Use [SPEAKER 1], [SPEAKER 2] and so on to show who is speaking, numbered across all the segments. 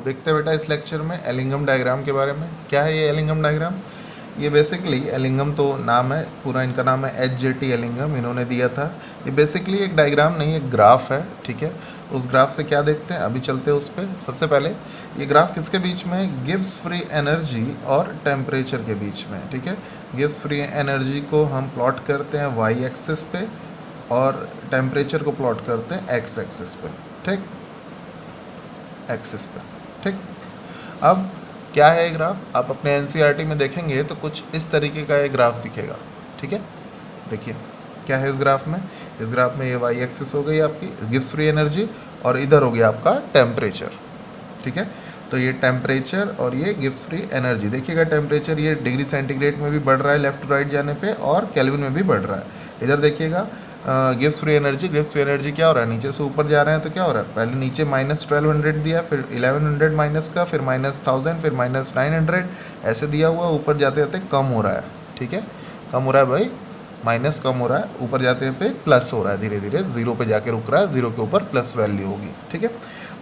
[SPEAKER 1] तो देखते हैं बेटा इस लेक्चर में एलिंगम डायग्राम के बारे में। क्या है ये एलिंगम डायग्राम? ये बेसिकली एलिंगम तो नाम है, पूरा इनका नाम है HJT एलिंगम, इन्होंने दिया था। ये बेसिकली एक डायग्राम नहीं, एक ग्राफ है, ठीक है। उस ग्राफ से क्या देखते हैं, अभी चलते हैं उस पर। सबसे पहले ये ग्राफ किसके बीच में? गिब्स फ्री एनर्जी और टेम्परेचर के बीच में, ठीक है। गिब्स फ्री एनर्जी को हम प्लॉट करते हैं y एक्सिस पे और टेम्परेचर को प्लॉट करते हैं x एक्सिस पे, ठीक, एक्सिस पे, ठीक। अब क्या है ये ग्राफ? आप अपने NCERT में देखेंगे तो कुछ इस तरीके का ये ग्राफ दिखेगा, ठीक है। देखिए क्या है इस ग्राफ में। इस ग्राफ में ये y एक्सिस हो गई आपकी गिब्स फ्री एनर्जी और इधर हो गया आपका टेम्परेचर, ठीक है। तो ये टेम्परेचर और ये गिब्स फ्री एनर्जी, देखिएगा टेम्परेचर ये डिग्री सेंटीग्रेड में भी बढ़ रहा है लेफ्ट टू राइट जाने पे और केल्विन में भी बढ़ रहा है। इधर देखिएगा गिब्स फ्री एनर्जी क्या हो रहा है, नीचे से ऊपर जा रहे हैं तो क्या हो रहा है, पहले नीचे -1200 दिया, फिर 1100 माइनस का, फिर -1000, फिर -900, ऐसे दिया हुआ, ऊपर जाते जाते कम हो रहा है, ठीक है। कम हो रहा है भाई, माइनस कम हो रहा है, ऊपर जाते पे प्लस हो रहा है, धीरे धीरे जीरो पे जाके रुक रहा है, जीरो के ऊपर प्लस वैल्यू होगी, ठीक है।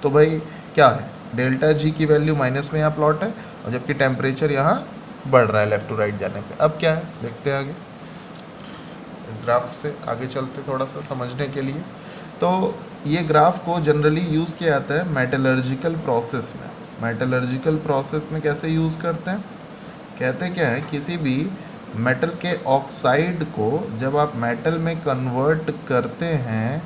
[SPEAKER 1] तो भाई क्या है, डेल्टा जी की वैल्यू माइनस में यहाँ प्लॉट है और जबकि टेम्परेचर यहाँ बढ़ रहा है लेफ्ट टू राइट जाने पे। अब क्या है देखते हैं आगे, इस ग्राफ से आगे चलते थोड़ा सा समझने के लिए। तो ये ग्राफ को जनरली यूज़ किया जाता है मेटलर्जिकल प्रोसेस में। मेटलर्जिकल प्रोसेस में कैसे यूज़ करते हैं, कहते क्या है, किसी भी मेटल के ऑक्साइड को जब आप मेटल में कन्वर्ट करते हैं,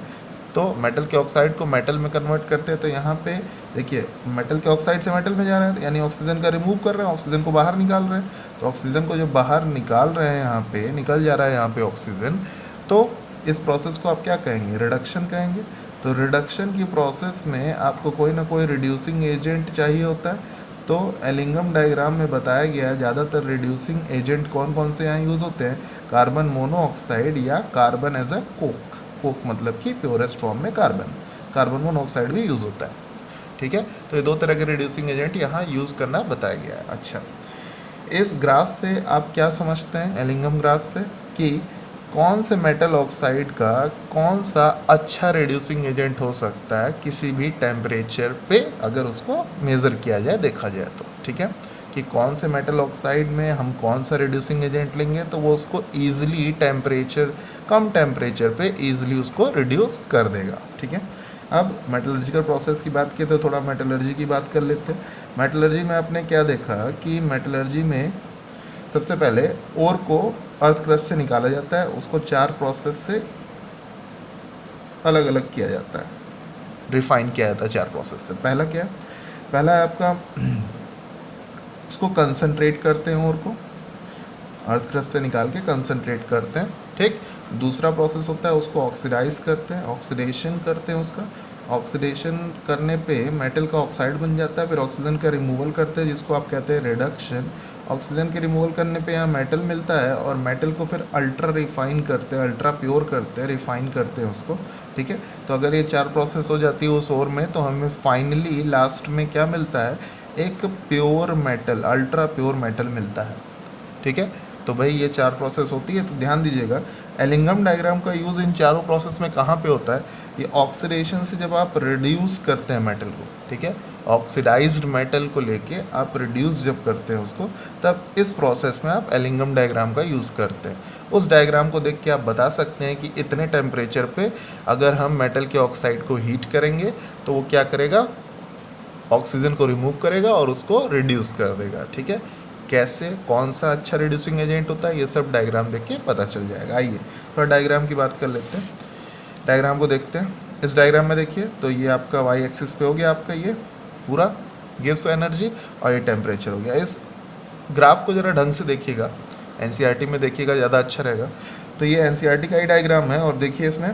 [SPEAKER 1] तो मेटल के ऑक्साइड को मेटल में कन्वर्ट करते हैं, तो यहाँ पे देखिए मेटल के ऑक्साइड से मेटल में जा रहे हैं, यानी ऑक्सीजन का रिमूव कर रहे हैं, ऑक्सीजन को बाहर निकाल रहे हैं। तो ऑक्सीजन को जब बाहर निकाल रहे हैं, यहाँ पे निकल जा रहा है यहाँ पे ऑक्सीजन, तो इस प्रोसेस को आप क्या कहेंगे, रिडक्शन कहेंगे। तो रिडक्शन की प्रोसेस में आपको कोई ना कोई रिड्यूसिंग एजेंट चाहिए होता है। तो एलिंगम डायग्राम में बताया गया है ज़्यादातर रिड्यूसिंग एजेंट कौन कौन से यहाँ यूज़ होते हैं, कार्बन मोनोऑक्साइड या carbon as a coke. Coke मतलब कि प्योरेस्ट फॉर्म में कार्बन मोनोऑक्साइड भी यूज़ होता है, ठीक है। तो ये दो तरह के रिड्यूसिंग एजेंट यहाँ यूज़ करना बताया गया है। अच्छा, इस ग्राफ से आप क्या समझते हैं, एलिंगम ग्राफ से, कि कौन से मेटल ऑक्साइड का कौन सा अच्छा रिड्यूसिंग एजेंट हो सकता है किसी भी टेम्परेचर पे, अगर उसको मेज़र किया जाए, देखा जाए तो, ठीक है। कि कौन से मेटल ऑक्साइड में हम कौन सा रिड्यूसिंग एजेंट लेंगे तो वो उसको ईजिली टेम्परेचर, कम टेम्परेचर पे ईजिली उसको रिड्यूस कर देगा, ठीक है। अब मेटलर्जिकल प्रोसेस की बात की तो थोड़ा मेटलर्जी की बात कर लेते हैं। मेटलर्जी में आपने क्या देखा कि मेटलर्जी में सबसे पहले ओर को अर्थ क्रस्ट से निकाला जाता है, उसको 4 प्रोसेस से अलग अलग किया जाता है, रिफाइन किया जाता है 4 प्रोसेस से। पहला क्या है, पहला है आपका उसको कंसंट्रेट करते हैं, ओर को अर्थ क्रस्ट से निकाल के कंसंट्रेट करते हैं, ठीक। दूसरा प्रोसेस होता है उसको ऑक्सीडाइज करते हैं, ऑक्सीडेशन करते हैं उसका। ऑक्सीडेशन करने पे मेटल का ऑक्साइड बन जाता है, फिर ऑक्सीजन का रिमूवल करते हैं जिसको आप कहते हैं रिडक्शन। ऑक्सीजन के रिमूवल करने पे यहाँ मेटल मिलता है और मेटल को फिर अल्ट्रा रिफाइन करते हैं, अल्ट्रा प्योर करते हैं, रिफाइन करते हैं उसको, ठीक है। तो अगर ये 4 प्रोसेस हो जाती है उस ओर में, तो हमें फाइनली लास्ट में क्या मिलता है, एक pure metal, ultra pure metal मिलता है, ठीक है। तो भाई ये 4 प्रोसेस होती है। तो ध्यान दीजिएगा एलिंगम डायग्राम का यूज़ इन चारों प्रोसेस में कहाँ पे होता है, ये ऑक्सीडेशन से जब आप रिड्यूस करते हैं मेटल को, ठीक है, ऑक्सीडाइज्ड मेटल को लेके आप रिड्यूस जब करते हैं उसको, तब इस प्रोसेस में आप एलिंगम डायग्राम का यूज़ करते हैं। उस डायग्राम को देख के आप बता सकते हैं कि इतने टेम्परेचर पे अगर हम मेटल के ऑक्साइड को हीट करेंगे तो वो क्या करेगा, ऑक्सीजन को रिमूव करेगा और उसको रिड्यूस कर देगा, ठीक है। कैसे, कौन सा अच्छा रिड्यूसिंग एजेंट होता है, ये सब डायग्राम देख के पता चल जाएगा। आइए थोड़ा डायग्राम की बात कर लेते हैं, डायग्राम को देखते हैं। इस डायग्राम में देखिए तो ये आपका y एक्सिस पे हो गया आपका ये पूरा गिव्स एनर्जी और ये टेम्परेचर हो गया। इस ग्राफ को ज़रा ढंग से देखिएगा, NCERT में देखिएगा, ज़्यादा अच्छा रहेगा। तो ये NCERT का ही डायग्राम है और देखिए इसमें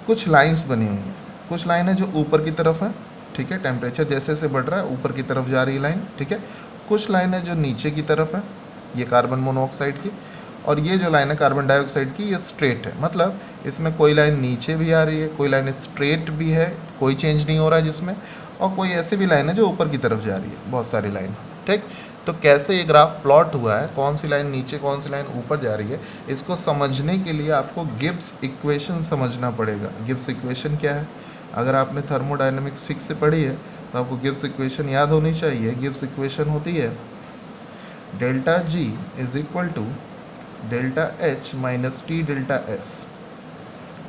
[SPEAKER 1] कुछ लाइन्स बनी हुई हैं, कुछ लाइन है जो ऊपर की तरफ है, ठीक है, टेम्परेचर जैसे जैसे बढ़ रहा है ऊपर की तरफ जा रही है लाइन, ठीक है। कुछ लाइन है जो नीचे की तरफ है, ये कार्बन मोनोऑक्साइड की, और ये जो लाइन है कार्बन डाइऑक्साइड की, ये स्ट्रेट है, मतलब इसमें कोई लाइन नीचे भी आ रही है, कोई लाइन स्ट्रेट भी है, कोई चेंज नहीं हो रहा है जिसमें, और कोई ऐसी भी लाइन है जो ऊपर की तरफ जा रही है, बहुत सारी लाइन, ठीक। तो कैसे ये ग्राफ प्लॉट हुआ है, कौन सी लाइन नीचे कौन सी लाइन ऊपर जा रही है, इसको समझने के लिए आपको गिब्स इक्वेशन समझना पड़ेगा। गिब्स इक्वेशन क्या है, अगर आपने थर्मोडायनेमिक्स ठीक से पढ़ी है तो आपको गिब्स इक्वेशन याद होनी चाहिए। गिब्स इक्वेशन होती है delta G is equal to delta H minus T delta S.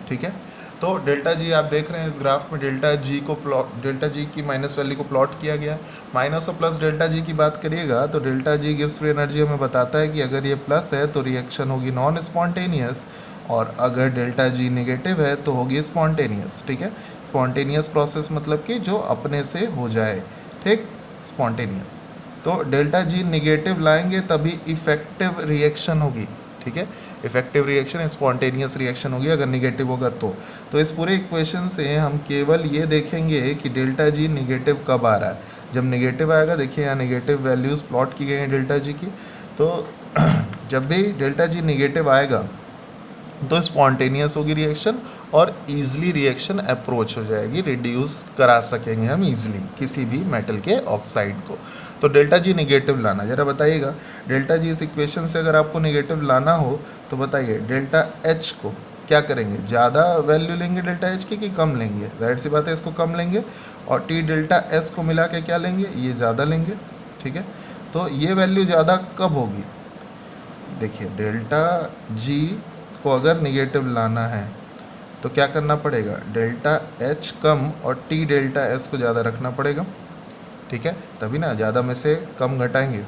[SPEAKER 1] ठीक है, तो डेल्टा जी आप देख रहे हैं इस ग्राफ में डेल्टा जी को डेल्टा जी की माइनस वैल्यू को प्लॉट किया गया। माइनस और प्लस डेल्टा जी की बात करिएगा तो delta G gives free energy हमें बताता है कि अगर ये प्लस है तो रिएक्शन होगी नॉन स्पॉन्टेनियस, और अगर डेल्टा जी नेगेटिव है तो होगी स्पॉन्टेनियस। ठीक है, स्पॉन्टेनियस प्रोसेस मतलब कि जो अपने से हो जाए, ठीक, स्पॉन्टेनियस। तो डेल्टा जी नेगेटिव लाएंगे तभी इफेक्टिव रिएक्शन होगी। ठीक है, इफेक्टिव रिएक्शन स्पॉन्टेनियस रिएक्शन होगी अगर निगेटिव होगा तो इस पूरे इक्वेशन से हम केवल ये देखेंगे कि डेल्टा जी निगेटिव कब आ रहा है। जब निगेटिव आएगा, देखिए यहाँ निगेटिव वैल्यूज़ प्लॉट की गई हैं डेल्टा जी की, तो जब भी डेल्टा जी निगेटिव आएगा तो स्पॉन्टेनियस होगी रिएक्शन और ईजिली रिएक्शन अप्रोच हो जाएगी, रिड्यूस करा सकेंगे हम ईजिली किसी भी मेटल के ऑक्साइड को। तो डेल्टा जी निगेटिव लाना, ज़रा बताइएगा डेल्टा जी इस इक्वेशन से अगर आपको निगेटिव लाना हो तो बताइए डेल्टा एच को क्या करेंगे, ज़्यादा वैल्यू लेंगे डेल्टा एच की कि कम लेंगे? जाहिर सी बात है इसको कम लेंगे, और टी डेल्टा एस को मिला के क्या लेंगे, ये ज़्यादा लेंगे। ठीक है, तो ये वैल्यू ज़्यादा कब होगी, देखिए डेल्टा जी को अगर निगेटिव लाना है तो क्या करना पड़ेगा, डेल्टा एच कम और टी डेल्टा एस को ज़्यादा रखना पड़ेगा। ठीक है, तभी ना, ज़्यादा में से कम घटाएंगे,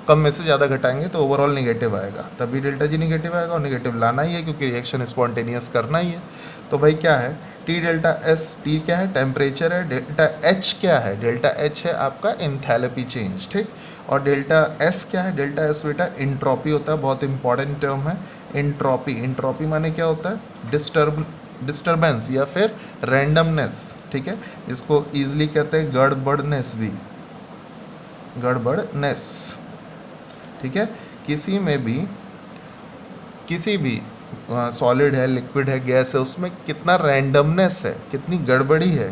[SPEAKER 1] कम में से ज़्यादा घटाएंगे तो ओवरऑल निगेटिव आएगा, तभी डेल्टा जी निगेटिव आएगा, और निगेटिव लाना ही है क्योंकि रिएक्शन स्पॉन्टेनियस करना ही है। तो भाई क्या है, टी डेल्टा एस, टी क्या है, टेम्परेचर है, डेल्टा एच क्या है, डेल्टा एच है आपका एंथैल्पी चेंज। ठीक, और डेल्टा एस क्या है, डेल्टा एस बेटा इंट्रॉपी होता है, बहुत इंपॉर्टेंट टर्म है इंट्रॉपी। इंट्रॉपी माने क्या होता है, डिस्टर्बेंस या फिर रैंडमनेस। ठीक है, इसको ईजिली कहते हैं गड़बड़नेस भी, गड़बड़नेस। ठीक है, किसी में भी, किसी भी सॉलिड है, लिक्विड है, गैस है, उसमें कितना रैंडमनेस है, कितनी गड़बड़ी है,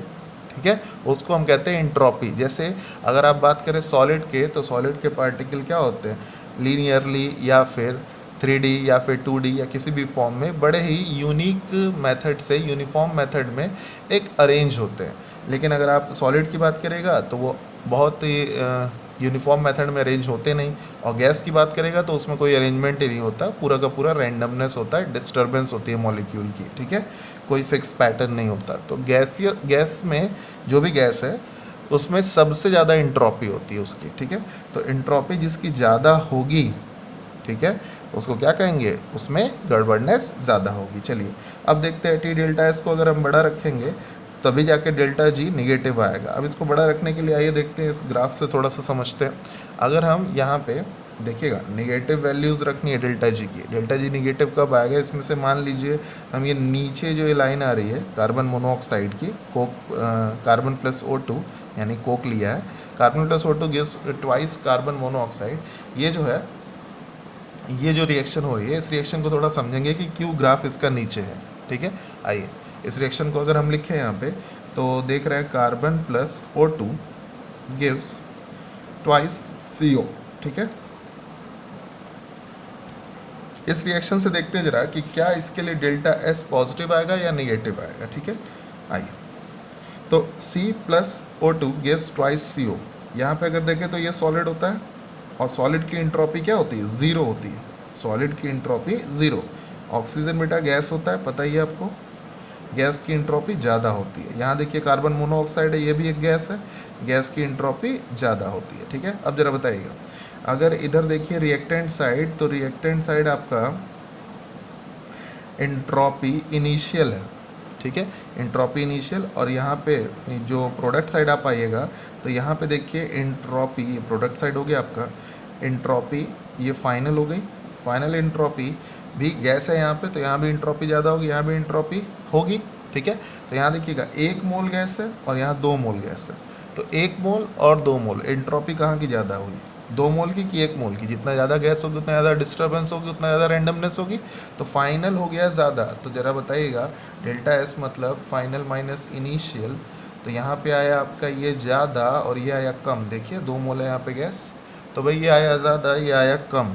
[SPEAKER 1] ठीक है, उसको हम कहते हैं इंट्रॉपी। जैसे अगर आप बात करें सॉलिड के, तो सॉलिड के पार्टिकल क्या होते हैं, लीनियरली या फिर 3D या फिर 2D या किसी भी फॉर्म में बड़े ही यूनिक मेथड से, यूनिफॉर्म मेथड में एक अरेंज होते हैं। लेकिन अगर आप सॉलिड की बात करेगा तो वो बहुत ही यूनिफॉर्म मेथड में अरेंज होते नहीं, और गैस की बात करेगा तो उसमें कोई अरेंजमेंट ही नहीं होता, पूरा का पूरा रैंडमनेस होता है, डिस्टर्बेंस होती है मॉलिक्यूल की। ठीक है, कोई फिक्स पैटर्न नहीं होता। तो गैस में जो भी गैस है उसमें सबसे ज़्यादा इंट्रॉपी होती है उसकी। ठीक है, तो इंट्रॉपी जिसकी ज़्यादा होगी, ठीक है, उसको क्या कहेंगे, उसमें गड़बड़नेस ज़्यादा होगी। चलिए अब देखते हैं टी डेल्टा एस को अगर हम बड़ा रखेंगे तभी जाके डेल्टा जी निगेटिव आएगा। अब इसको बड़ा रखने के लिए आइए देखते हैं, इस ग्राफ से थोड़ा सा समझते हैं। अगर हम यहाँ पे देखिएगा निगेटिव वैल्यूज़ रखनी है डेल्टा जी की, डेल्टा जी निगेटिव कब आएगा, इसमें से मान लीजिए हम ये नीचे जो ये लाइन आ रही है कार्बन मोनोऑक्साइड की, कोक कार्बन प्लस O2 यानी कोक लिया है, carbon plus O2 gives twice carbon monoxide. ये जो है, ये जो रिएक्शन हो रही है, इस रिएक्शन को थोड़ा समझेंगे कि क्यों ग्राफ इसका नीचे है। ठीक है, आइए इस रिएक्शन को अगर हम लिखें यहाँ पे तो देख रहे हैं carbon plus O2 gives twice CO। ठीक है, इस रिएक्शन से देखते हैं जरा कि क्या इसके लिए डेल्टा एस पॉजिटिव आएगा या निगेटिव आएगा। ठीक है, आइए तो C plus O2 gives twice CO। यहाँ पे अगर देखें तो ये सॉलिड होता है, और सॉलिड की इंट्रॉपी क्या होती है, ज़ीरो होती है, सॉलिड की इंट्रॉपी ज़ीरो। ऑक्सीजन बेटा गैस होता है, पता ही है आपको, गैस की इंट्रॉपी ज़्यादा होती है। यहाँ देखिए कार्बन मोनोऑक्साइड है, ये भी एक गैस है, गैस की इंट्रॉपी ज़्यादा होती है। ठीक है, अब जरा बताइएगा अगर इधर देखिए रिएक्टेंट साइड, तो रिएक्टेंट साइड आपका इंट्रॉपी इनिशियल है। ठीक है, इंट्रॉपी इनिशियल, और यहाँ पे जो प्रोडक्ट साइड आप आइएगा तो यहाँ पे देखिए इंट्रॉपी, ये प्रोडक्ट साइड हो गया आपका, इंट्रॉपी ये फाइनल हो गई, फाइनल इंट्रॉपी भी गैस है यहाँ पे, तो यहाँ भी इंट्रॉपी ज़्यादा होगी, यहाँ भी इंट्रॉपी होगी। ठीक है, तो यहाँ देखिएगा 1 मोल गैस है और यहाँ 2 मोल गैस है, तो 1 मोल और 2 मोल इंट्रॉपी कहाँ की ज़्यादा होगी, 2 मोल की कि 1 मोल की? जितना ज़्यादा गैस होगी उतना ज़्यादा डिस्टर्बेंस होगी, उतना ज़्यादा रैंडमनेस होगी, तो फाइनल हो गया ज़्यादा। तो ज़रा बताइएगा डेल्टा एस मतलब फाइनल माइनस इनिशियल, तो यहाँ पे आया आपका ये ज़्यादा और ये आया कम। देखिए 2 मोल है यहाँ पे गैस, तो भाई ये आया ज़्यादा, ये आया कम।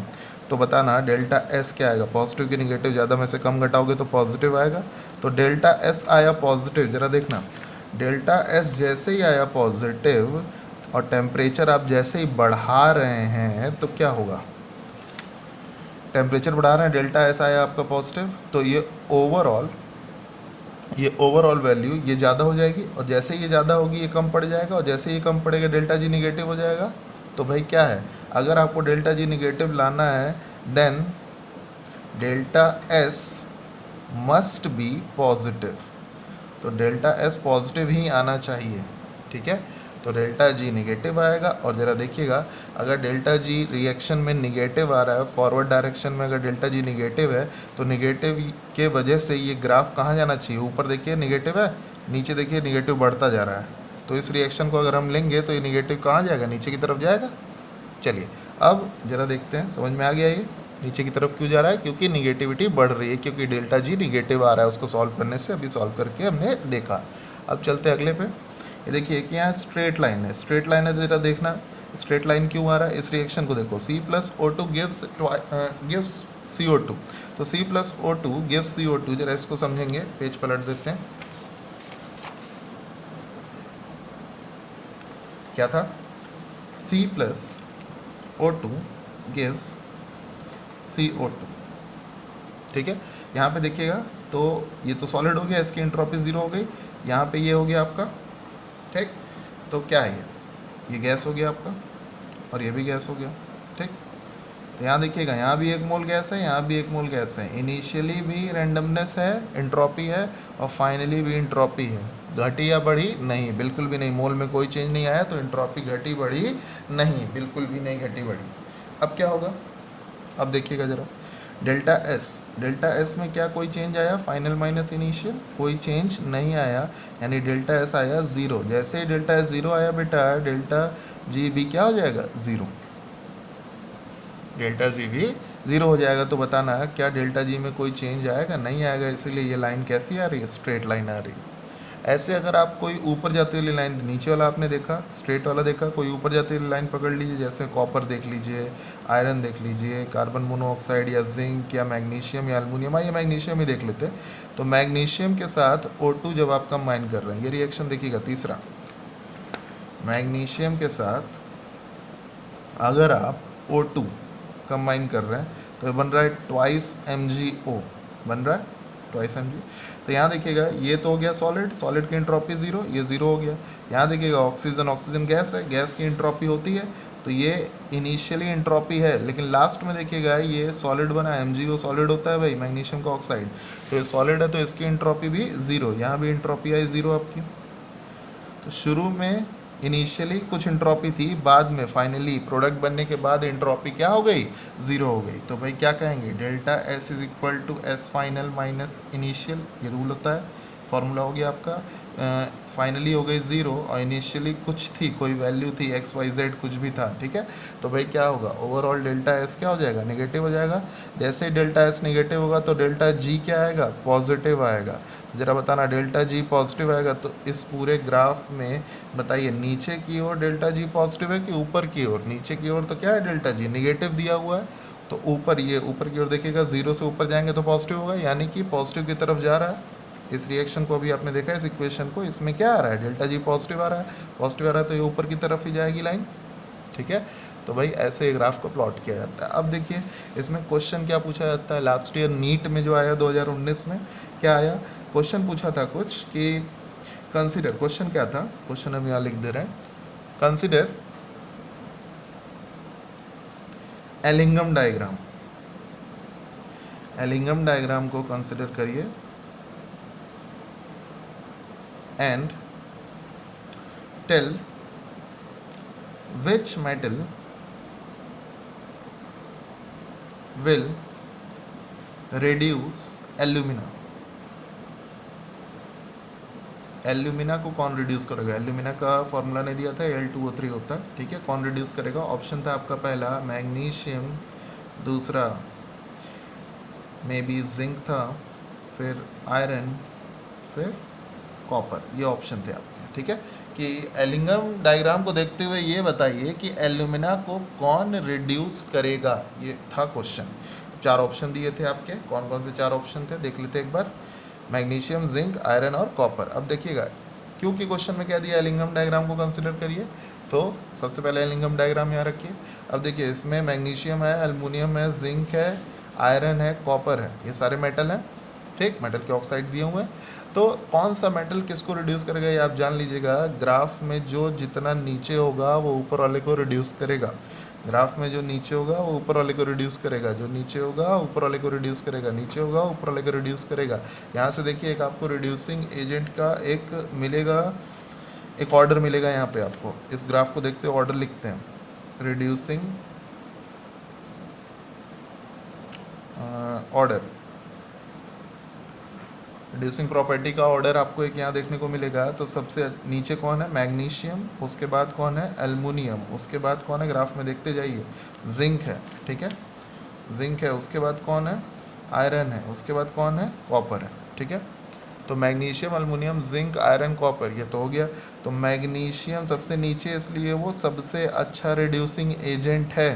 [SPEAKER 1] तो बताना डेल्टा एस क्या आएगा, पॉजिटिव की निगेटिव, ज़्यादा में से कम घटाओगे तो पॉजिटिव आएगा। तो डेल्टा एस आया पॉजिटिव, ज़रा देखना डेल्टा एस जैसे ही आया पॉजिटिव और टेम्परेचर आप जैसे ही बढ़ा रहे हैं तो क्या होगा, टेम्परेचर बढ़ा रहे हैं, डेल्टा एस आया आपका पॉजिटिव, तो ये ओवरऑल वैल्यू ये ज़्यादा हो जाएगी, और जैसे ये ज़्यादा होगी ये कम पड़ जाएगा, और जैसे ये कम पड़ेगा डेल्टा जी निगेटिव हो जाएगा। तो भाई क्या है, अगर आपको डेल्टा जी निगेटिव लाना है then delta S must be positive, तो डेल्टा एस पॉजिटिव ही आना चाहिए, ठीक है। तो डेल्टा जी निगेटिव आएगा, और ज़रा देखिएगा अगर डेल्टा जी रिएक्शन में निगेटिव आ रहा है, फॉरवर्ड डायरेक्शन में अगर डेल्टा जी निगेटिव है तो निगेटिव के वजह से ये ग्राफ कहाँ जाना चाहिए, ऊपर देखिए निगेटिव है, नीचे देखिए निगेटिव बढ़ता जा रहा है, तो इस रिएक्शन को अगर हम लेंगे तो ये निगेटिव कहाँ जाएगा, नीचे की तरफ जाएगा। चलिए अब ज़रा देखते हैं, समझ में आ गया ये नीचे की तरफ क्यों जा रहा है, क्योंकि निगेटिविटी बढ़ रही है, क्योंकि डेल्टा जी निगेटिव आ रहा है, उसको सॉल्व करने से अभी सॉल्व करके हमने देखा। अब चलते अगले पे, ये देखिए कि यहाँ स्ट्रेट लाइन है, स्ट्रेट लाइन है तो ज़रा देखना स्ट्रेट लाइन क्यों आ रहा है, इस रिएक्शन को देखो, C+O2 गिव्स CO2, तो C+O2 गिव्स CO2, जरा इसको समझेंगे, पेज पलट देते हैं, क्या था, C+O2 गिव्स CO2, ठीक है। यहाँ पे देखिएगा तो ये तो सॉलिड हो गया, इसकी एंट्रोपी ज़ीरो हो गई, यहाँ पे ये हो गया आपका, ठीक, तो क्या है ये गैस हो गया आपका, और ये भी गैस हो गया, ठीक। तो यहाँ देखिएगा यहाँ भी एक मोल गैस है, यहाँ भी एक मोल गैस है, इनिशियली भी रैंडमनेस है, एंट्रोपी है, और फाइनली भी एंट्रोपी है, घटी या बढ़ी नहीं, बिल्कुल भी नहीं, मोल में कोई चेंज नहीं आया, तो एंट्रोपी घटी बढ़ी नहीं, बिल्कुल भी नहीं घटी बढ़ी। अब क्या होगा, अब देखिएगा ज़रा डेल्टा एस में क्या कोई चेंज आया, फाइनल माइनस इनिशियल, कोई चेंज नहीं आया, यानी डेल्टा एस आया ज़ीरो, जैसे ही डेल्टा एस ज़ीरो आया बेटा डेल्टा जी भी क्या हो जाएगा, ज़ीरो, डेल्टा जी भी ज़ीरो हो जाएगा। तो बताना है क्या डेल्टा जी में कोई चेंज आएगा, नहीं आएगा, इसीलिए ये लाइन कैसी आ रही है, स्ट्रेट लाइन आ रही है। ऐसे अगर आप कोई ऊपर जाती हुई लाइन, नीचे वाला आपने देखा स्ट्रेट वाला देखा, कोई ऊपर जाती हुई लाइन पकड़ लीजिए, जैसे कॉपर देख लीजिए, आयरन देख लीजिए, कार्बन मोनोऑक्साइड या जिंक या मैग्नीशियम या एल्युमिनियम, आइए मैग्नीशियम ही देख लेते हैं। तो मैग्नीशियम के साथ O2 जब आप कंबाइन कर रहे हैं, ये रिएक्शन देखिएगा तीसरा, मैग्नीशियम के साथ अगर आप O2 कंबाइन कर रहे हैं तो बन रहा है ट्वाइस MgO, बन रहा है ट्वाइस Mg। तो यहाँ देखिएगा ये तो हो गया सॉलिड की एंट्रोपी ज़ीरो, ये ज़ीरो हो गया। यहाँ देखिएगा ऑक्सीजन गैस है, गैस की एंट्रोपी होती है, तो ये इनिशियली एंट्रोपी है, लेकिन लास्ट में देखिएगा ये सॉलिड बना, MgO सॉलिड होता है भाई, मैग्नीशियम का ऑक्साइड, तो ये सॉलिड है तो इसकी एंट्रोपी भी ज़ीरो, यहाँ भी एंट्रोपी आई ज़ीरो आपकी। तो शुरू में इनिशियली कुछ एंट्रोपी थी, बाद में फाइनली प्रोडक्ट बनने के बाद एंट्रोपी क्या हो गई, ज़ीरो हो गई। तो भाई क्या कहेंगे, delta S is equal to S final minus initial, ये रूल होता है, फॉर्मूला हो गया आपका। फाइनली हो गई ज़ीरो और इनिशियली कुछ थी, कोई वैल्यू थी XYZ कुछ भी था, ठीक है। तो भाई क्या होगा, ओवरऑल डेल्टा एस क्या हो जाएगा, नेगेटिव हो जाएगा। जैसे ही डेल्टा एस नेगेटिव होगा तो डेल्टा जी क्या आएगा, पॉजिटिव आएगा। ज़रा बताना डेल्टा जी पॉजिटिव आएगा तो इस पूरे ग्राफ में बताइए नीचे की ओर डेल्टा जी पॉजिटिव है कि ऊपर की ओर, नीचे की ओर तो क्या है डेल्टा जी निगेटिव दिया हुआ है, तो ऊपर ये ऊपर की ओर देखिएगा, ज़ीरो से ऊपर जाएंगे तो पॉजिटिव होगा, यानी कि पॉजिटिव की तरफ जा रहा है। इस रिएक्शन को अभी आपने देखा, इस इक्वेशन को, इसमें क्या आ रहा है, डेल्टा जी पॉजिटिव आ रहा है, पॉजिटिव आ रहा है तो ये ऊपर की तरफ ही जाएगी लाइन, ठीक है। तो भाई ऐसे ग्राफ को प्लॉट किया जाता है। अब देखिए इसमें क्वेश्चन क्या पूछा जाता है, लास्ट ईयर नीट में जो आया 2019 में क्या आया, क्वेश्चन पूछा था कुछ कि कंसीडर, क्वेश्चन क्या था, क्वेश्चन हम यहाँ लिख दे रहे हैं, consider Ellingham diagram, Ellingham diagram को कंसीडर करिए and tell which metal will reduce alumina, alumina को कौन रिड्यूस करेगा, एल्यूमिना का फॉर्मूला नहीं दिया था, Al2O3 होता है, ठीक है। कौन रिड्यूस करेगा, ऑप्शन था आपका पहला मैग्नीशियम, दूसरा मे बी जिंक था, फिर आयरन, फिर कॉपर, ये ऑप्शन थे आपके, ठीक है। कि एलिंगम डायग्राम को देखते हुए ये बताइए कि एल्यूमिना को कौन रिड्यूस करेगा, ये था क्वेश्चन। चार ऑप्शन दिए थे आपके, कौन कौन से चार ऑप्शन थे देख लेते एक बार, मैग्नीशियम, जिंक, आयरन और कॉपर। अब देखिएगा क्योंकि क्वेश्चन में कह दिया एलिंगम डायग्राम को कंसिडर करिए, तो सबसे पहले एलिंगम डायग्राम यहाँ रखिए। अब देखिए इसमें मैग्नीशियम है, एल्युमिनियम है, जिंक है, आयरन है, कॉपर है, ये सारे मेटल हैं, ठीक, मेटल के ऑक्साइड दिए हुए हैं। तो कौन सा मेटल किसको रिड्यूस करेगा ये आप जान लीजिएगा। ग्राफ में जो जितना नीचे होगा वो ऊपर वाले को रिड्यूस करेगा, ग्राफ में जो नीचे होगा वो ऊपर वाले को रिड्यूस करेगा, जो नीचे होगा ऊपर वाले को रिड्यूस करेगा, नीचे होगा ऊपर वाले को रिड्यूस करेगा। यहाँ से देखिए एक आपको रिड्यूसिंग एजेंट का एक मिलेगा, एक ऑर्डर मिलेगा यहाँ पे आपको। इस ग्राफ को देखते हुए ऑर्डर लिखते हैं, रिड्यूसिंग ऑर्डर, रिड्यूसिंग प्रॉपर्टी का ऑर्डर आपको एक यहाँ देखने को मिलेगा। तो सबसे नीचे कौन है, मैग्नीशियम, उसके बाद कौन है, एल्युमिनियम, उसके बाद कौन है, ग्राफ में देखते जाइए, जिंक है, ठीक है, जिंक है, उसके बाद कौन है, आयरन है, उसके बाद कौन है, कॉपर है, ठीक है। तो magnesium, aluminium, zinc, iron, copper, ये तो हो गया। तो मैग्नीशियम सबसे नीचे इसलिए वो सबसे अच्छा रिड्यूसिंग एजेंट है,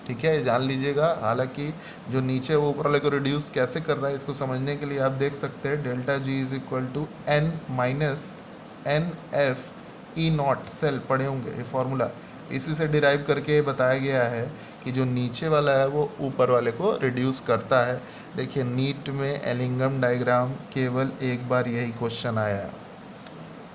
[SPEAKER 1] ठीक है, ये जान लीजिएगा। हालांकि जो नीचे वो ऊपर वाले को रिड्यूस कैसे कर रहा है इसको समझने के लिए आप देख सकते हैं delta G is equal to N minus N F E naught, cell पढ़े होंगे ये फॉर्मूला, इसी से डिराइव करके बताया गया है कि जो नीचे वाला है वो ऊपर वाले को रिड्यूस करता है। देखिए नीट में एलिंगम डायग्राम केवल एक बार यही क्वेश्चन आया है,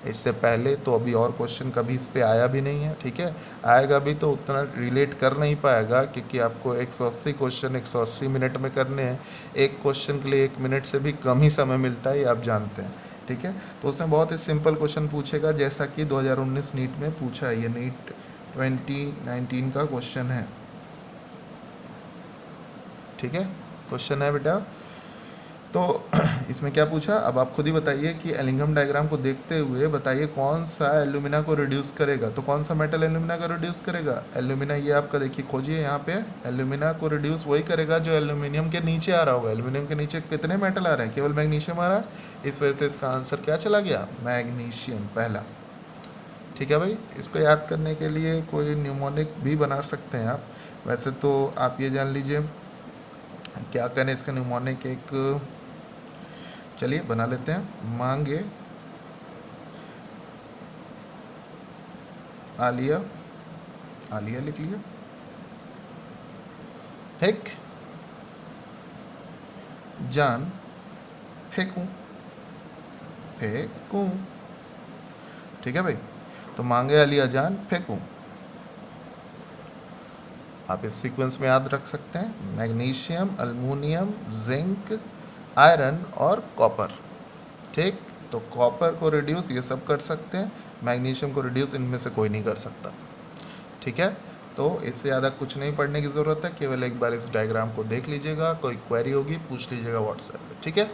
[SPEAKER 1] इससे पहले तो अभी और क्वेश्चन कभी इस पे आया भी नहीं है, ठीक है। आएगा भी तो उतना रिलेट कर नहीं पाएगा, क्योंकि आपको 180 क्वेश्चन 180 मिनट में करने हैं, एक क्वेश्चन के लिए 1 मिनट से भी कम ही समय मिलता है, ये आप जानते हैं, ठीक है। तो उसमें बहुत ही सिंपल क्वेश्चन पूछेगा, जैसा कि 2019 नीट में पूछा है, ये नीट 2019 का क्वेश्चन है, ठीक है, क्वेश्चन है बेटा। तो इसमें क्या पूछा, अब आप खुद ही बताइए कि एलिंगम डायग्राम को देखते हुए बताइए कौन सा एल्यूमिना को रिड्यूस करेगा। तो कौन सा मेटल एल्यूमिना को रिड्यूस करेगा, एल्यूमिना, ये आपका देखिए खोजिए यहाँ पे, एल्यूमिना को रिड्यूस वही करेगा जो एल्यूमिनियम के नीचे आ रहा होगा। एल्यूमिनियम के नीचे कितने मेटल आ रहे हैं, केवल मैग्नीशियम आ रहा है, इस वजह से इसका आंसर क्या चला गया, मैग्नीशियम पहला, ठीक है भाई। इसको याद करने के लिए कोई न्यूमोनिक भी बना सकते हैं आप, वैसे तो आप ये जान लीजिए क्या करें इसका न्यूमोनिक, एक चलिए बना लेते हैं, मांगे आलिया, आलिया लिख लिया, ठीक, जान फेंकूं, फेंकूं, ठीक है भाई। तो मांगे आलिया जान फेंकूं, आप इस सीक्वेंस में याद रख सकते हैं, मैग्नीशियम, एल्युमिनियम, जिंक, आयरन और कॉपर, ठीक। तो कॉपर को रिड्यूस ये सब कर सकते हैं, मैग्नीशियम को रिड्यूस इनमें से कोई नहीं कर सकता, ठीक है। तो इससे ज़्यादा कुछ नहीं पढ़ने की ज़रूरत है, केवल एक बार इस डायग्राम को देख लीजिएगा, कोई क्वेरी होगी पूछ लीजिएगा व्हाट्सएप पे, ठीक है।